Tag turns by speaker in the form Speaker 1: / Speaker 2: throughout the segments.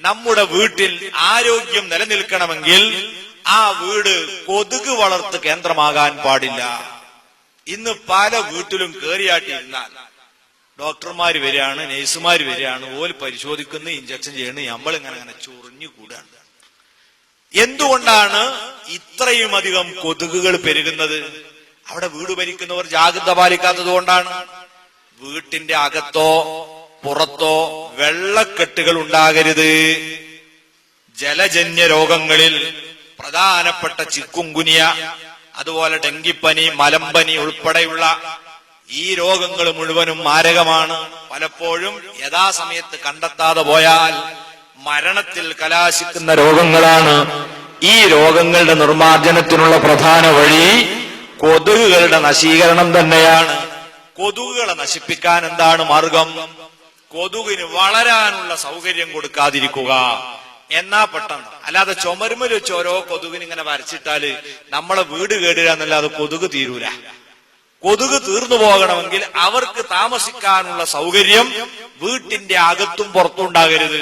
Speaker 1: നമ്മുടെ വീട്ടിൽ ആരോഗ്യം നിലനിൽക്കണമെങ്കിൽ ആ വീട് കൊതുക് വളർത്ത് കേന്ദ്രമാകാൻ പാടില്ല. ഇന്ന് പല വീട്ടിലും കേറിയാട്ടിയിരുന്നാൽ ഡോക്ടർമാര് വരികയാണ്, നഴ്സുമാര് വരികയാണ്, ഓല് പരിശോധിക്കുന്ന, ഇഞ്ചക്ഷൻ ചെയ്യണ്, നമ്മളിങ്ങനെ ചൊറിഞ്ഞു കൂടാണ്. എന്തുകൊണ്ടാണ് ഇത്രയും അധികം കൊതുകുകൾ പെരുകുന്നത്? അവിടെ വീട് ഭരിക്കുന്നവർ ജാഗ്രത പാലിക്കാത്തത് കൊണ്ടാണ്. വീട്ടിന്റെ അകത്തോ പുറത്തോ വെള്ളക്കെട്ടുകൾ ഉണ്ടാകരുത്. ജലജന്യ രോഗങ്ങളിൽ പ്രധാനപ്പെട്ട ചിക്കുൻഗുനിയ, അതുപോലെ ഡെങ്കിപ്പനി, മലമ്പനി ഉൾപ്പെടെയുള്ള ഈ രോഗങ്ങൾ മുഴുവനും മാരകമാണ്. പലപ്പോഴും യഥാസമയത്ത് കണ്ടെത്താതെ പോയാൽ മരണത്തിൽ കലാശിക്കുന്ന രോഗങ്ങളാണ്. ഈ രോഗങ്ങളുടെ നിർമ്മാർജ്ജനത്തിനുള്ള പ്രധാന വഴി കൊതുകുകളുടെ നശീകരണം തന്നെയാണ്. കൊതുകുകളെ നശിപ്പിക്കാൻ എന്താണ് മാർഗം? കൊതുകിന് വളരാനുള്ള സൗകര്യം കൊടുക്കാതിരിക്കുക. എന്നാ പെട്ടെന്ന്, അല്ലാതെ ചുമരുമൽ വെച്ച് ഓരോ കൊതുകിന് ഇങ്ങനെ വരച്ചിട്ടാല് നമ്മളെ വീട് കേടുക എന്നല്ലാതെ കൊതുക് തീരൂല. കൊതുക് തീർന്നു പോകണമെങ്കിൽ അവർക്ക് താമസിക്കാനുള്ള സൗകര്യം വീട്ടിന്റെ അകത്തും പുറത്തും ഉണ്ടാകരുത്.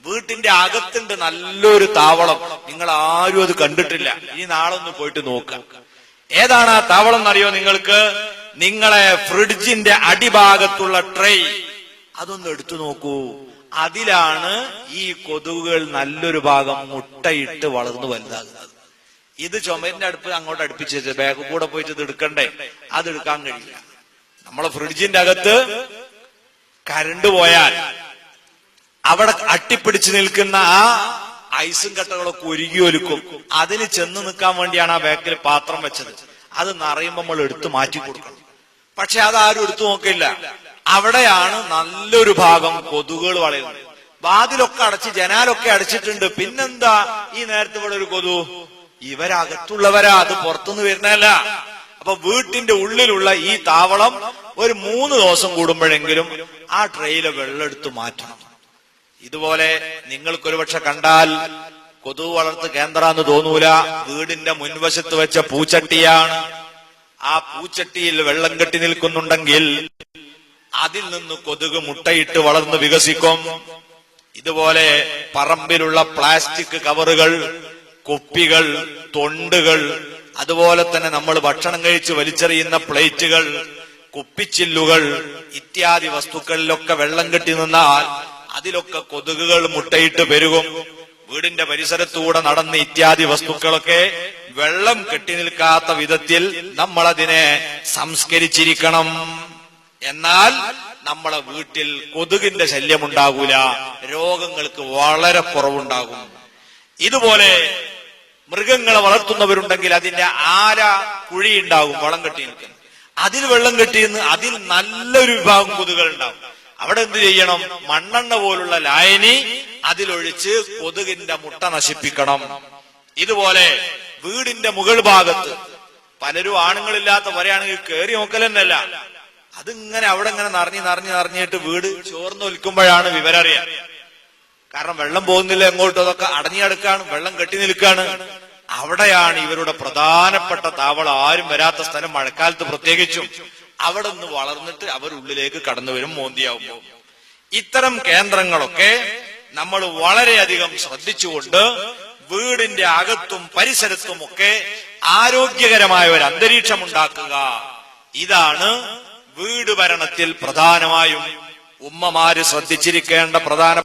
Speaker 1: വീട്ടിന്റെ അകത്തുണ്ട് നല്ലൊരു താവളം. നിങ്ങൾ ആരും അത് കണ്ടിട്ടില്ല. ഇനി നാളെ ഒന്ന് പോയിട്ട് നോക്കാം. ഏതാണ് ആ താവളം എന്നറിയോ നിങ്ങൾക്ക്? നിങ്ങളെ ഫ്രിഡ്ജിന്റെ അടിഭാഗത്തുള്ള ട്രേ അതൊന്ന് എടുത്തു നോക്കൂ. അതിലാണ് ഈ കൊതുകുകൾ നല്ലൊരു ഭാഗം മുട്ടയിട്ട് വളർന്നു വലുതാകുന്നത്. ഇത് ചുമരിന്റെ അടുപ്പ് അങ്ങോട്ട് അടുപ്പിച്ച് ബാഗ് കൂടെ പോയിട്ട് ഇത് എടുക്കണ്ടേ? അത് എടുക്കാൻ കഴിയില്ല. നമ്മളെ ഫ്രിഡ്ജിന്റെ അകത്ത് കരണ്ട് പോയാൽ അവിടെ അട്ടിപ്പിടിച്ചു നിൽക്കുന്ന ആ ഐസും കട്ടകളൊക്കെ ഉരുകി ഒലിക്കും. അതിന് ചെന്ന് നിൽക്കാൻ വേണ്ടിയാണ് ആ ബാക്കിൽ പാത്രം വെച്ചത്. അത് നിറയുമ്പോൾ നമ്മൾ എടുത്തു മാറ്റി കൊടുക്കണം. പക്ഷെ അതാരും എടുത്തു നോക്കില്ല. അവിടെയാണ് നല്ലൊരു ഭാഗം കൊതുകുകൾ വളരുന്നത്. വാതിലൊക്കെ അടച്ച് ജനാലൊക്കെ അടച്ചിട്ടുണ്ട്. പിന്നെന്താ ഈ നേരത്തെ ഇവിടെ ഒരു കൊതു? ഇവരകത്തുള്ളവരാ, അത് പുറത്തുനിന്ന് വരുന്നതല്ല. അപ്പൊ വീട്ടിന്റെ ഉള്ളിലുള്ള ഈ താവളം ഒരു 3 ദിവസം കൂടുമ്പോഴെങ്കിലും ആ ട്രെയിലെ വെള്ളം എടുത്ത് മാറ്റണം. ഇതുപോലെ നിങ്ങൾക്കൊരു പക്ഷെ കണ്ടാൽ കൊതുക് വളർത്ത് കേന്ദ്രാന്ന് തോന്നൂല. വീടിന്റെ മുൻവശത്ത് വെച്ച പൂച്ചട്ടിയാണ്. ആ പൂച്ചട്ടിയിൽ വെള്ളം കെട്ടി നിൽക്കുന്നുണ്ടെങ്കിൽ അതിൽ നിന്ന് കൊതുക് മുട്ടയിട്ട് വളർന്ന് വികസിക്കും. ഇതുപോലെ പറമ്പിലുള്ള പ്ലാസ്റ്റിക് കവറുകൾ, കുപ്പികൾ, തൊണ്ടുകൾ, അതുപോലെ തന്നെ നമ്മൾ ഭക്ഷണം കഴിച്ച് വലിച്ചെറിയുന്ന പ്ലേറ്റുകൾ, കുപ്പിച്ചില്ലുകൾ ഇത്യാദി വസ്തുക്കളിലൊക്കെ വെള്ളം കെട്ടി നിന്നാൽ അതിലൊക്കെ കൊതുകുകൾ മുട്ടയിട്ട് പെരുകും. വീടിന്റെ പരിസരത്തൂടെ നടന്ന് ഇത്യാദി വസ്തുക്കളൊക്കെ വെള്ളം കെട്ടി നിൽക്കാത്ത വിധത്തിൽ നമ്മളതിനെ സംസ്കരിച്ചിരിക്കണം. എന്നാൽ നമ്മളെ വീട്ടിൽ കൊതുകിന്റെ ശല്യമുണ്ടാകൂല, രോഗങ്ങൾക്ക് വളരെ കുറവുണ്ടാകും. ഇതുപോലെ മൃഗങ്ങളെ വളർത്തുന്നവരുണ്ടെങ്കിൽ അതിന്റെ ആര കുഴി ഉണ്ടാകും, വളം കെട്ടി നിൽക്കുന്നത്. അതിൽ വെള്ളം കെട്ടിയെന്ന് അതിൽ നല്ലൊരു വിഭാഗം കൊതുകുകൾ ഉണ്ടാവും. അവിടെ എന്ത് ചെയ്യണം? മണ്ണെണ്ണ പോലുള്ള ലായനി അതിലൊഴിച്ച് കൊതുകിന്റെ മുട്ട നശിപ്പിക്കണം. ഇതുപോലെ വീടിന്റെ മുകൾ ഭാഗത്ത് പലരും ആണുങ്ങളില്ലാത്ത വരെയാണെങ്കിൽ കയറി നോക്കലെന്നല്ല, അതിങ്ങനെ അവിടെ ഇങ്ങനെ നിറഞ്ഞിട്ട് വീട് ചോർന്നൊലിക്കുമ്പോഴാണ് വിവരറിയാം. കാരണം വെള്ളം പോകുന്നില്ല എങ്ങോട്ടും, അതൊക്കെ അടഞ്ഞിടക്കാണ്, വെള്ളം കെട്ടി നിൽക്കാണ്. അവിടെയാണ് ഇവരുടെ പ്രധാനപ്പെട്ട താവളം. ആരും വരാത്ത സ്ഥലം, മഴക്കാലത്ത് പ്രത്യേകിച്ചും. അവിടെ നിന്ന് വളർന്നിട്ട് അവരുള്ളിലേക്ക് കടന്നു വരും മോന്തിയാവുമ്പോൾ. ഇത്തരം കേന്ദ്രങ്ങളൊക്കെ നമ്മൾ വളരെയധികം ശ്രദ്ധിച്ചുകൊണ്ട് വീടിന്റെ അകത്തും പരിസരത്തും ഒക്കെ ആരോഗ്യകരമായ ഒരു അന്തരീക്ഷം ഉണ്ടാക്കുക. ഇതാണ് വീട് ഭരണത്തിൽ പ്രധാനമായും ഉമ്മമാര് ശ്രദ്ധിച്ചിരിക്കേണ്ട പ്രധാന